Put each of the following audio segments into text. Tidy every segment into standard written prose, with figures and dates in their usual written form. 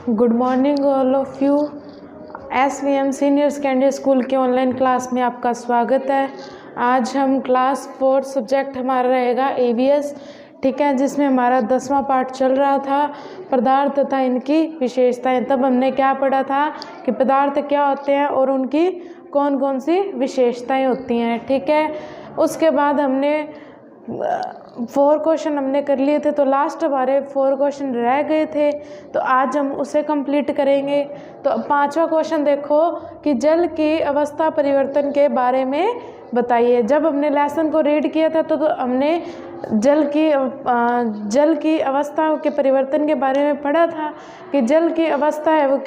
Good morning all of you. SVM senior secondary school के online class में आपका स्वागत है। आज हम क्लास 4 सब्जेक्ट हमारा रहेगा EVS, ठीक है, जिसमें हमारा 10वां पार्ट चल रहा था, पदार्थ तथा इनकी विशेषताएं। तब हमने क्या पढ़ा था कि पदार्थ क्या होते हैं और उनकी कौन कौन सी विशेषताएं होती हैं, ठीक है। उसके बाद हमने 4 क्वेश्चन हमने कर लिए थे, तो लास्ट हमारे 4 क्वेश्चन रह गए थे, तो आज हम उसे कंप्लीट करेंगे। तो 5वां क्वेश्चन देखो कि जल की अवस्था परिवर्तन के बारे में बताइए। जब हमने लेसन को रीड किया था तो हमने जल की अवस्था के परिवर्तन के बारे में पढ़ा था कि जल की अवस्था है वो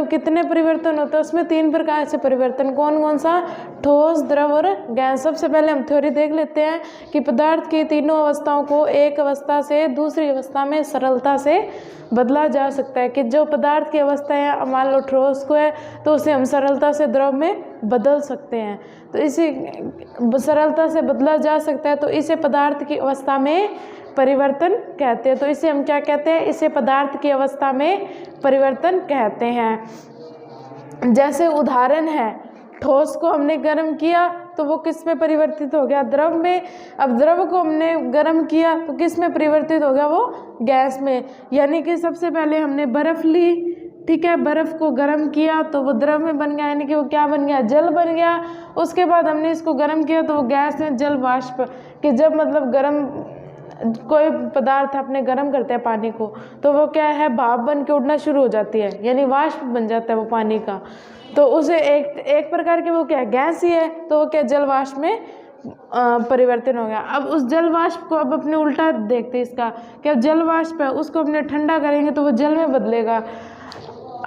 कितने परिवर्तन होते हैं। उसमें 3 प्रकार से परिवर्तन, कौन कौन सा? ठोस, द्रव और गैस। सबसे पहले हम थ्योरी देख लेते हैं कि पदार्थ की तीनों अवस्थाओं को एक अवस्था से दूसरी अवस्था में सरलता से बदला जा सकता है। कि जो पदार्थ की अवस्था है, मान लो ठोस को है, तो उसे हम सरलता से द्रव में बदल सकते हैं, तो इसी सरलता से बदला जा सकता है, तो इसे पदार्थ की अवस्था में परिवर्तन कहते हैं। तो इसे हम क्या कहते हैं? इसे पदार्थ की अवस्था में परिवर्तन कहते हैं। जैसे उदाहरण है, ठोस को हमने गर्म किया तो वो किस में परिवर्तित हो गया? द्रव में। अब द्रव को हमने गर्म किया तो किस में परिवर्तित हो गया? वो गैस में। यानी कि सबसे पहले हमने बर्फ़ ली, ठीक है, बर्फ़ को गर्म किया तो वो द्रव में बन गया, यानी कि वो क्या बन गया? जल बन गया। उसके बाद हमने इसको गर्म किया तो वो गैस में जल वाष्प। कि जब मतलब गर्म कोई पदार्थ अपने गर्म करते हैं पानी को, तो वो क्या है? भाप बन के उड़ना शुरू हो जाती है, यानी वाष्प बन जाता है वो पानी का। तो उसे एक प्रकार के वो क्या है? गैस ही है, तो वो क्या? जल वाष्प में परिवर्तन हो गया। अब उस जल वाष्प को अब अपने उल्टा देखते हैं इसका, कि अब जल वाष्प है उसको अपने ठंडा करेंगे तो वो जल में बदलेगा।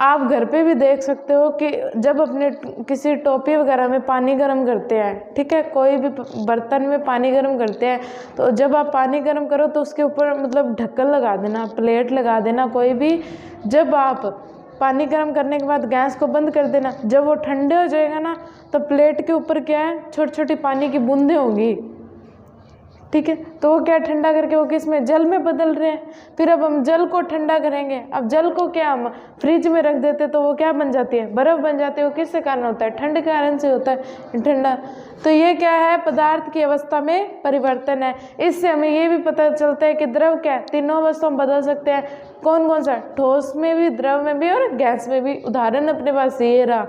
आप घर पे भी देख सकते हो कि जब अपने किसी टोपी वगैरह में पानी गर्म करते हैं, ठीक है, कोई भी बर्तन में पानी गर्म करते हैं, तो जब आप पानी गर्म करो तो उसके ऊपर मतलब ढक्कन लगा देना, प्लेट लगा देना कोई भी। जब आप पानी गर्म करने के बाद गैस को बंद कर देना, जब वो ठंडे हो जाएगा ना, तो प्लेट के ऊपर क्या है? छोटी छोटी पानी की बूंदें होंगी, ठीक है। तो वो क्या ठंडा करके वो किस में? जल में बदल रहे हैं। फिर अब हम जल को ठंडा करेंगे। अब जल को क्या हम फ्रिज में रख देते तो वो क्या बन जाती है? बर्फ़ बन जाती है। वो किससे कारण होता है? ठंड के कारण से होता है ठंडा। तो ये क्या है? पदार्थ की अवस्था में परिवर्तन है। इससे हमें ये भी पता चलता है कि द्रव क्या है? तीनों अवस्थाओं में बदल सकते हैं। कौन कौन सा? ठोस में भी, द्रव में भी और गैस में भी। उदाहरण अपने पास ये रहा।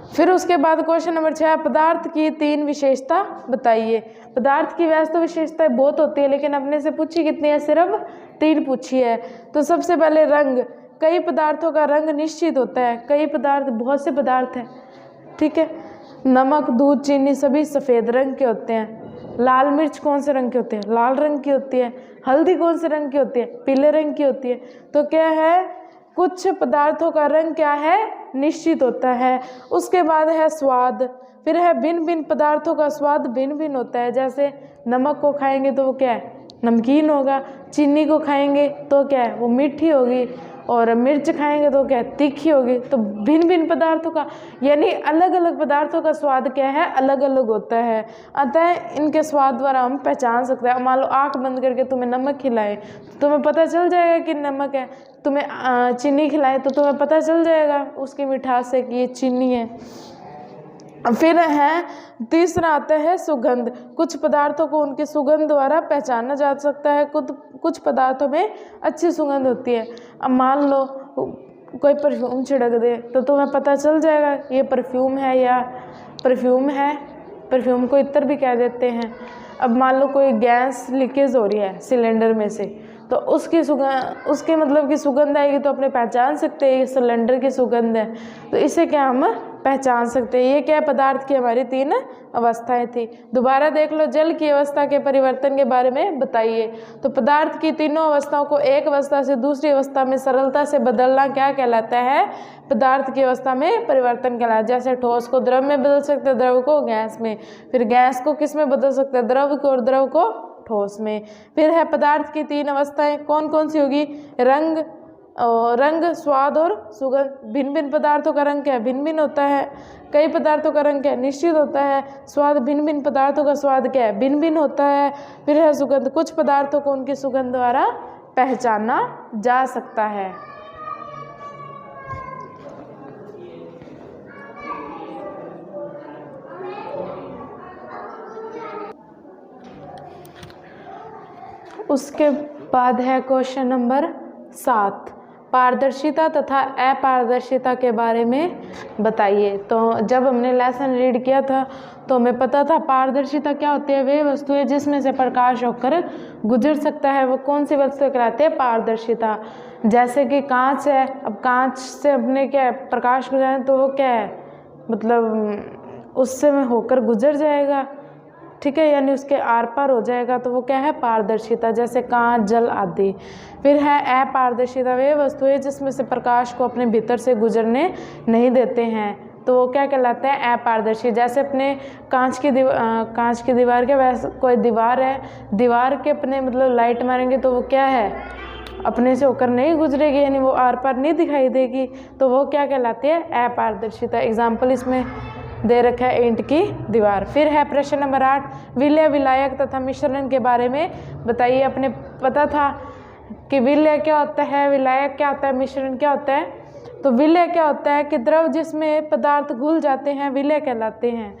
फिर उसके बाद क्वेश्चन नंबर 6, पदार्थ की 3 विशेषता बताइए। पदार्थ की वैसे तो विशेषताएं बहुत होती है, लेकिन अपने से पूछी कितनी है? सिर्फ 3 पूछी है। तो सबसे पहले रंग। कई पदार्थों का रंग निश्चित होता है। कई पदार्थ, बहुत से पदार्थ हैं, ठीक है, नमक, दूध, चीनी सभी सफ़ेद रंग के होते हैं। लाल मिर्च कौन से रंग के होते हैं? लाल रंग की होती है। हल्दी कौन से रंग की होती है? पीले रंग की होती है। तो क्या है? कुछ पदार्थों का रंग क्या है? निश्चित होता है। उसके बाद है स्वाद। फिर है भिन्न भिन्न पदार्थों का स्वाद भिन्न भिन्न होता है। जैसे नमक को खाएंगे तो वो क्या है? नमकीन होगा। चीनी को खाएंगे तो क्या है? वो मीठी होगी। और मिर्च खाएंगे तो क्या है? तीखी होगी। तो भिन्न भिन्न पदार्थों का, यानी अलग अलग पदार्थों का स्वाद क्या है? अलग अलग होता है। अतः इनके स्वाद द्वारा हम पहचान सकते हैं। मान लो आँख बंद करके तुम्हें नमक खिलाए तो तुम्हें पता चल जाएगा कि नमक है। तुम्हें चीनी खिलाए तो तुम्हें पता चल जाएगा उसकी मिठास से कि ये चीनी है। फिर है तीसरा आता है सुगंध। कुछ पदार्थों को उनकी सुगंध द्वारा पहचाना जा सकता है। कुछ पदार्थों में अच्छी सुगंध होती है। अब मान लो कोई परफ्यूम छिड़क दे तो तुम्हें पता चल जाएगा ये परफ्यूम है या परफ्यूम है। परफ्यूम को इत्र भी कह देते हैं। अब मान लो कोई गैस लीकेज हो रही है सिलेंडर में से, तो उसके मतलब की सुगंध आएगी तो अपने पहचान सकते हैं ये सिलेंडर की सुगंध है। तो इसे क्या हम पहचान सकते हैं। ये क्या है? पदार्थ की हमारी 3 अवस्थाएं थी। दोबारा देख लो, जल की अवस्था के परिवर्तन के बारे में बताइए। तो पदार्थ की तीनों अवस्थाओं को एक अवस्था से दूसरी अवस्था में सरलता से बदलना क्या कहलाता है? पदार्थ की अवस्था में परिवर्तन कहलाता है। जैसे ठोस को द्रव में बदल सकते हैं, द्रव को गैस में। फिर गैस को किस में बदल सकते हैं? द्रव को, और द्रव को ठोस में। फिर है पदार्थ की 3 अवस्थाएं, कौन कौन सी होगी? रंग, स्वाद और सुगंध। भिन्न भिन्न पदार्थों का रंग क्या है? भिन्न भिन्न होता है। कई पदार्थों का रंग क्या है? निश्चित होता है। स्वाद, भिन्न भिन्न पदार्थों का स्वाद क्या है? भिन्न भिन्न होता है। फिर है सुगंध। कुछ पदार्थों को उनकी सुगंध द्वारा पहचाना जा सकता है। उसके बाद है क्वेश्चन नंबर 7, पारदर्शिता तथा अपारदर्शिता के बारे में बताइए। तो जब हमने लेसन रीड किया था तो हमें पता था पारदर्शिता क्या होती है, वे वस्तुएं जिसमें से प्रकाश होकर गुजर सकता है वो कौन सी वस्तु कहलाती है, पारदर्शिता। जैसे कि कांच है, अब कांच से अपने क्या है, प्रकाश गुजरे तो वो क्या है, मतलब उससे में होकर गुजर जाएगा, ठीक है, यानी उसके आर पार हो जाएगा, तो वो क्या है, पारदर्शिता। जैसे कांच, जल आदि। फिर है अपारदर्शिता, वे वस्तुएं जिसमें से प्रकाश को अपने भीतर से गुजरने नहीं देते हैं, तो वो क्या कहलाते हैं, अपारदर्शी। जैसे अपने कांच की दीवार के वैसे कोई दीवार है, दीवार के अपने मतलब लाइट मारेंगे तो वो क्या है, अपने से होकर नहीं गुजरेगी, यानी वो आर पार नहीं दिखाई देगी, तो वो क्या कहलाती है, अपारदर्शिता। एग्जाम्पल इसमें दे रखा है ईंट की दीवार। फिर है प्रश्न नंबर 8, विलय, विलायक तथा मिश्रण के बारे में बताइए। अपने पता था कि विलय क्या होता है, विलायक क्या होता है, मिश्रण क्या होता है। तो विलय क्या होता है कि द्रव जिसमें पदार्थ घुल जाते हैं विलय कहलाते हैं।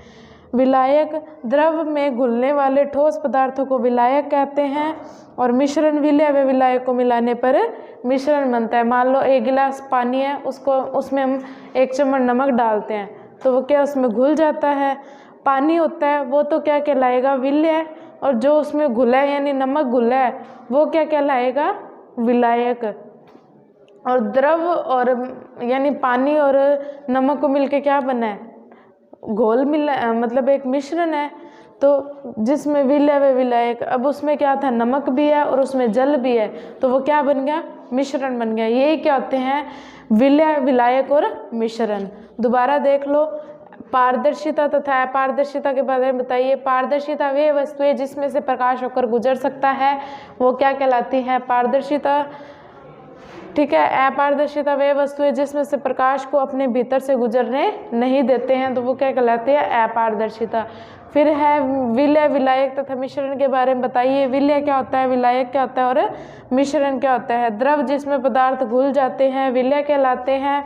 विलायक द्रव में घुलने वाले ठोस पदार्थों को विलायक कहते हैं। और मिश्रण, विलय व विलायक को मिलाने पर मिश्रण बनता है। मान लो 1 गिलास पानी है, उसमें हम 1 चम्मच नमक डालते हैं, तो वो क्या उसमें घुल जाता है। पानी होता है वो तो क्या कहलाएगा, विलय, और जो उसमें घुला है यानी नमक घुला है वो क्या कहलाएगा, विलायक। और द्रव और यानी पानी और नमक को मिलके क्या बना है, घोल मिला, मतलब एक मिश्रण है, तो जिसमें विलय व विलायक। अब उसमें क्या था, नमक भी है और उसमें जल भी है, तो वो क्या बन गया, मिश्रण बन गया। यही क्या होते हैं, विलय, विलायक और मिश्रण। दोबारा देख लो, पारदर्शिता तथा अपारदर्शिता के बारे में बताइए। पारदर्शिता वे वस्तुएं जिसमें से प्रकाश होकर गुजर सकता है वो क्या कहलाती है, पारदर्शिता, ठीक है। अपारदर्शिता वे वस्तुएं जिसमें से प्रकाश को अपने भीतर से गुजरने नहीं देते हैं, तो वो क्या कहलाती है, अपारदर्शिता। फिर है विलय, विलायक तथा मिश्रण के बारे में बताइए। विलय क्या होता है, विलायक क्या होता है और मिश्रण क्या होता है। द्रव जिसमें पदार्थ घुल जाते हैं विलय कहलाते हैं।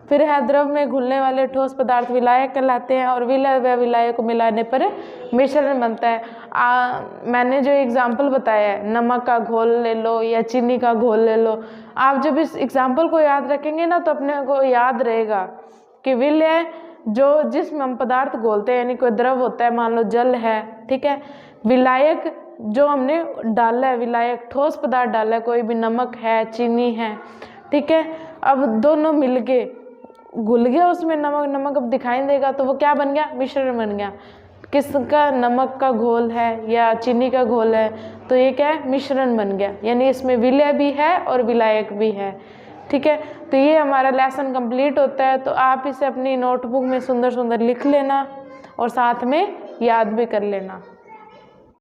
फिर है द्रव में घुलने वाले ठोस पदार्थ विलायक कहलाते हैं। और विलय व विलायक को मिलाने पर मिश्रण बनता है। मैंने जो एग्जाम्पल बताया है, नमक का घोल ले लो या चीनी का घोल ले लो, आप जब इस एग्जाम्पल को याद रखेंगे ना तो अपने को याद रहेगा कि विलय जो जिसमें हम पदार्थ घोलते हैं, यानी कोई द्रव होता है, मान लो जल है, ठीक है। विलायक जो हमने डाला है, विलायक ठोस पदार्थ डाला है, कोई भी नमक है, चीनी है, ठीक है। अब दोनों मिलके घुल गया उसमें नमक अब दिखाई देगा, तो वो क्या बन गया, मिश्रण बन गया। किसका, नमक का घोल है या चीनी का घोल है, तो ये क्या है, मिश्रण बन गया, यानी इसमें विलय भी है और विलायक भी है, ठीक है। तो ये हमारा लेसन कंप्लीट होता है। तो आप इसे अपनी नोटबुक में सुंदर सुंदर लिख लेना और साथ में याद भी कर लेना।